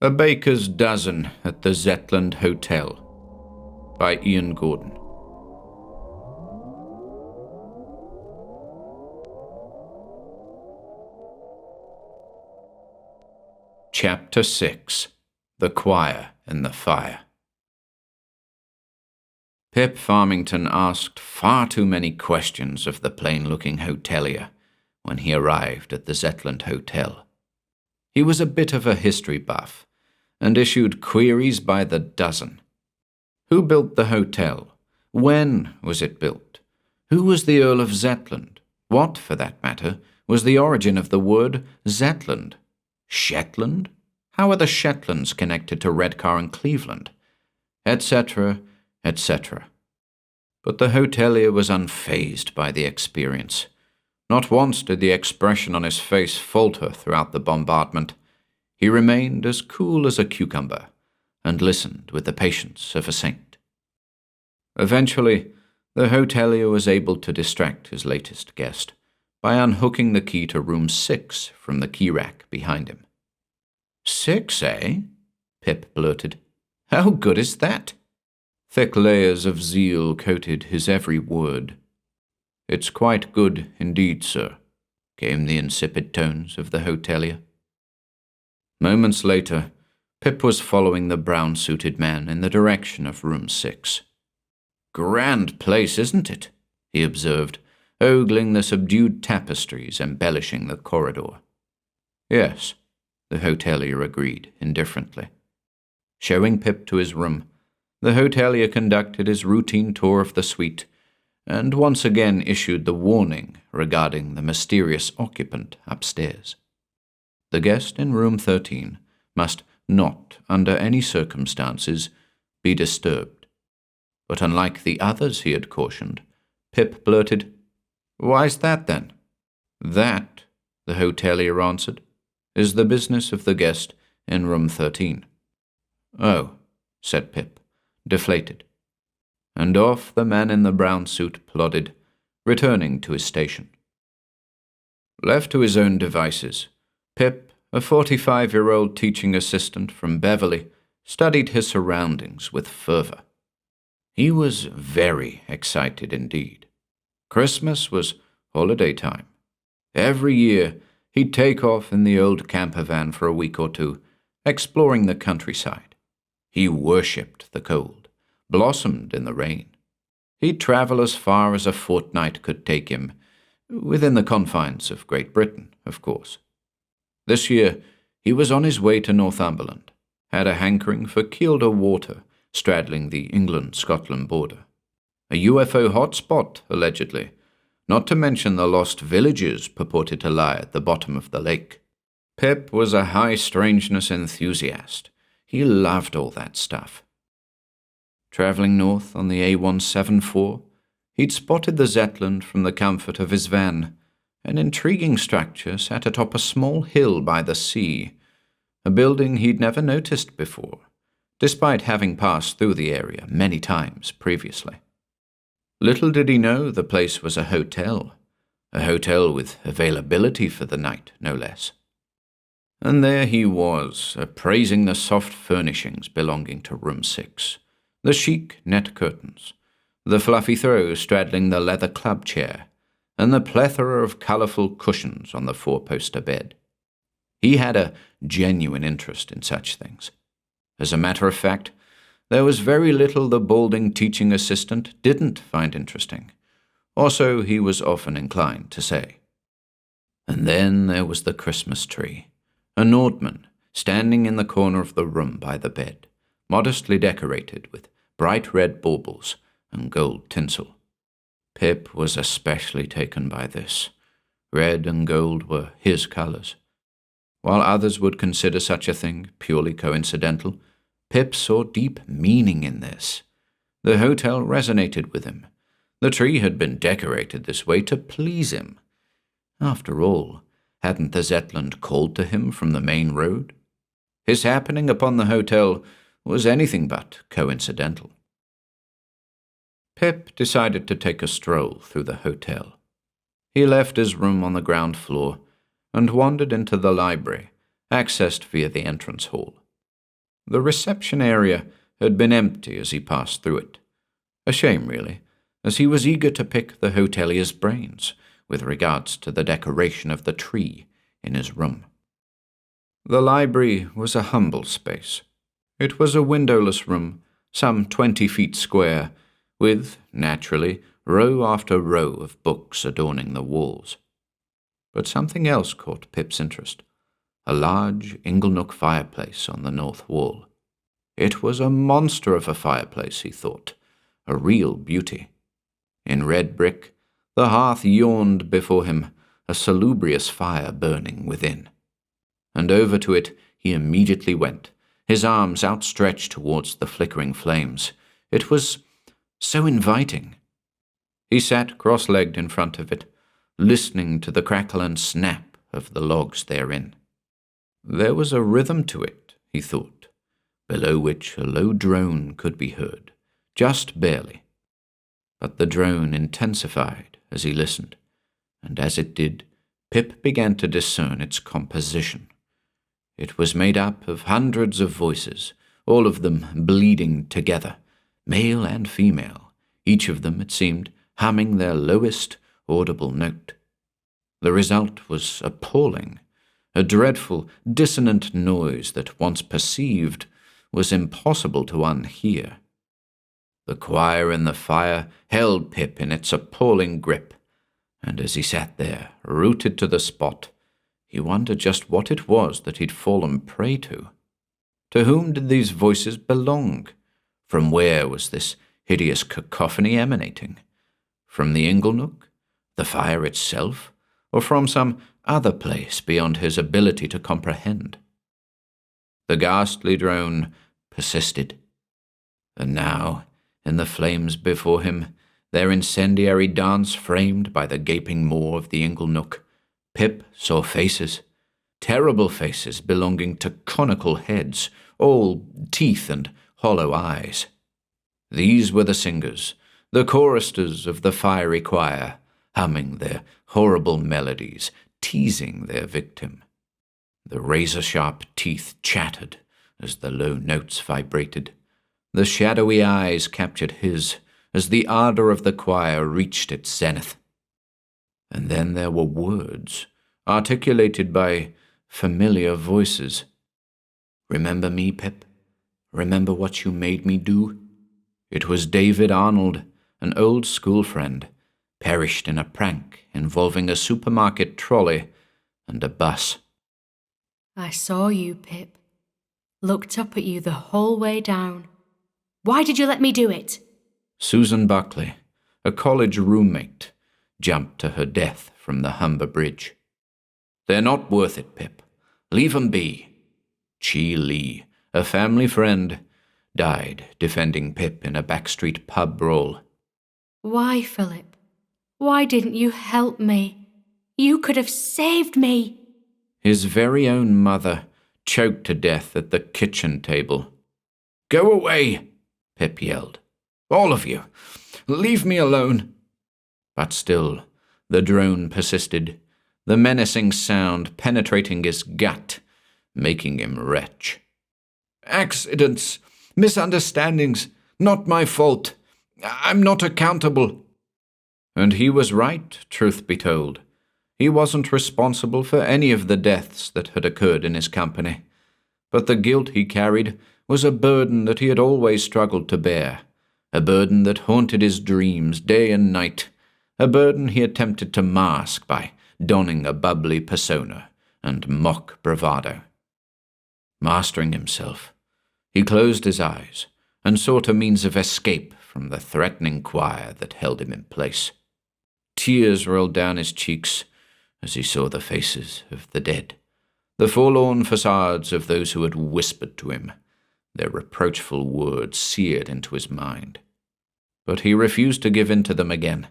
A Baker's Dozen at the Zetland Hotel by Ian Gordon. Chapter 6. The Choir in the Fire. Pip Farmington asked far too many questions of the plain-looking hotelier when he arrived at the Zetland Hotel. He was a bit of a history buff, and issued queries by the dozen. Who built the hotel? When was it built? Who was the Earl of Zetland? What, for that matter, was the origin of the word Zetland? Shetland? How are the Shetlands connected to Redcar and Cleveland? Etc., etc. But the hotelier was unfazed by the experience. Not once did the expression on his face falter throughout the bombardment. He remained as cool as a cucumber, and listened with the patience of a saint. Eventually, the hotelier was able to distract his latest guest by unhooking the key to room 6 from the key rack behind him. 6, eh? Pip blurted. How good is that? Thick layers of zeal coated his every word. It's quite good indeed, sir, came the insipid tones of the hotelier. Moments later, Pip was following the brown-suited man in the direction of room 6. Grand place, isn't it? He observed, ogling the subdued tapestries embellishing the corridor. Yes, the hotelier agreed indifferently. Showing Pip to his room, the hotelier conducted his routine tour of the suite and once again issued the warning regarding the mysterious occupant upstairs. The guest in room 13 must not, under any circumstances, be disturbed. But unlike the others he had cautioned, Pip blurted, Why's that, then? That, the hotelier answered, is the business of the guest in room 13. Oh, said Pip, deflated. And off the man in the brown suit plodded, returning to his station. Left to his own devices, Pip, a 45-year-old teaching assistant from Beverly, studied his surroundings with fervor. He was very excited indeed. Christmas was holiday time. Every year, he'd take off in the old camper van for a week or two, exploring the countryside. He worshipped the cold, blossomed in the rain. He'd travel as far as a fortnight could take him, within the confines of Great Britain, of course. This year, he was on his way to Northumberland, had a hankering for Kielder water straddling the England-Scotland border. A UFO hotspot, allegedly, not to mention the lost villages purported to lie at the bottom of the lake. Pip was a high-strangeness enthusiast. He loved all that stuff. Travelling north on the A174, he'd spotted the Zetland from the comfort of his van. An intriguing structure sat atop a small hill by the sea, a building he'd never noticed before, despite having passed through the area many times previously. Little did he know the place was a hotel with availability for the night, no less. And there he was, appraising the soft furnishings belonging to room 6, the chic net curtains, the fluffy throw straddling the leather club chair, and the plethora of colourful cushions on the 4-poster bed. He had a genuine interest in such things. As a matter of fact, there was very little the balding teaching assistant didn't find interesting, or so he was often inclined to say. And then there was the Christmas tree, a Nordman, standing in the corner of the room by the bed, modestly decorated with bright red baubles and gold tinsel. Pip was especially taken by this. Red and gold were his colours. While others would consider such a thing purely coincidental, Pip saw deep meaning in this. The hotel resonated with him. The tree had been decorated this way to please him. After all, hadn't the Zetland called to him from the main road? His happening upon the hotel was anything but coincidental. Pip decided to take a stroll through the hotel. He left his room on the ground floor and wandered into the library, accessed via the entrance hall. The reception area had been empty as he passed through it. A shame, really, as he was eager to pick the hotelier's brains with regards to the decoration of the tree in his room. The library was a humble space. It was a windowless room, some 20 feet square, with, naturally, row after row of books adorning the walls. But something else caught Pip's interest. A large inglenook fireplace on the north wall. It was a monster of a fireplace, he thought, a real beauty. In red brick, the hearth yawned before him, a salubrious fire burning within. And over to it he immediately went, his arms outstretched towards the flickering flames. It was so inviting. He sat cross-legged in front of it, listening to the crackle and snap of the logs therein. There was a rhythm to it, he thought, below which a low drone could be heard, just barely. But the drone intensified as he listened, and as it did, Pip began to discern its composition. It was made up of hundreds of voices, all of them bleeding together, male and female, each of them, it seemed, humming their lowest audible note. The result was appalling, a dreadful, dissonant noise that, once perceived, was impossible to unhear. The choir in the fire held Pip in its appalling grip, and as he sat there, rooted to the spot, he wondered just what it was that he'd fallen prey to. To whom did these voices belong? From where was this hideous cacophony emanating? From the inglenook, the fire itself, or from some other place beyond his ability to comprehend? The ghastly drone persisted. And now, in the flames before him, their incendiary dance framed by the gaping maw of the inglenook, Pip saw faces, terrible faces belonging to conical heads, all teeth and hollow eyes. These were the singers, the choristers of the fiery choir, humming their horrible melodies, teasing their victim. The razor-sharp teeth chattered as the low notes vibrated. The shadowy eyes captured his as the ardor of the choir reached its zenith. And then there were words, articulated by familiar voices. "Remember me, Pip? Remember what you made me do?" It was David Arnold, an old school friend, perished in a prank involving a supermarket trolley and a bus. "I saw you, Pip. Looked up at you the whole way down. Why did you let me do it?" Susan Buckley, a college roommate, jumped to her death from the Humber Bridge. "They're not worth it, Pip. Leave 'em be." Chi Lee, a family friend, died defending Pip in a backstreet pub brawl. "Why, Philip? Why didn't you help me? You could have saved me." His very own mother choked to death at the kitchen table. "Go away," Pip yelled. "All of you. Leave me alone." But still, the drone persisted, the menacing sound penetrating his gut, making him retch. "Accidents, misunderstandings, not my fault. I'm not accountable." And he was right, truth be told. He wasn't responsible for any of the deaths that had occurred in his company. But the guilt he carried was a burden that he had always struggled to bear, a burden that haunted his dreams day and night, a burden he attempted to mask by donning a bubbly persona and mock bravado. Mastering himself, he closed his eyes and sought a means of escape from the threatening choir that held him in place. Tears rolled down his cheeks as he saw the faces of the dead, the forlorn facades of those who had whispered to him, their reproachful words seared into his mind. But he refused to give in to them again,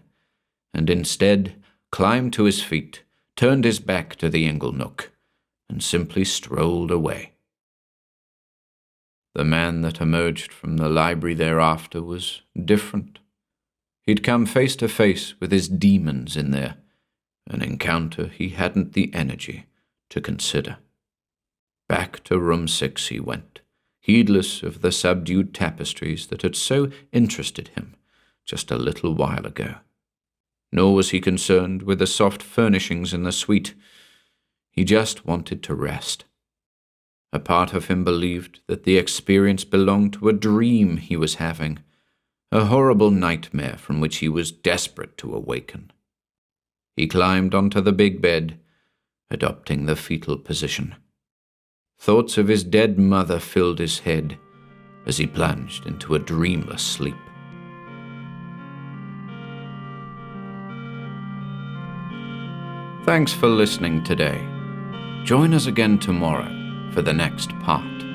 and instead climbed to his feet, turned his back to the inglenook, and simply strolled away. The man that emerged from the library thereafter was different. He'd come face to face with his demons in there, an encounter he hadn't the energy to consider. Back to room 6 he went, heedless of the subdued tapestries that had so interested him just a little while ago. Nor was he concerned with the soft furnishings in the suite. He just wanted to rest. A part of him believed that the experience belonged to a dream he was having, a horrible nightmare from which he was desperate to awaken. He climbed onto the big bed, adopting the fetal position. Thoughts of his dead mother filled his head as he plunged into a dreamless sleep. Thanks for listening today. Join us again tomorrow for the next part.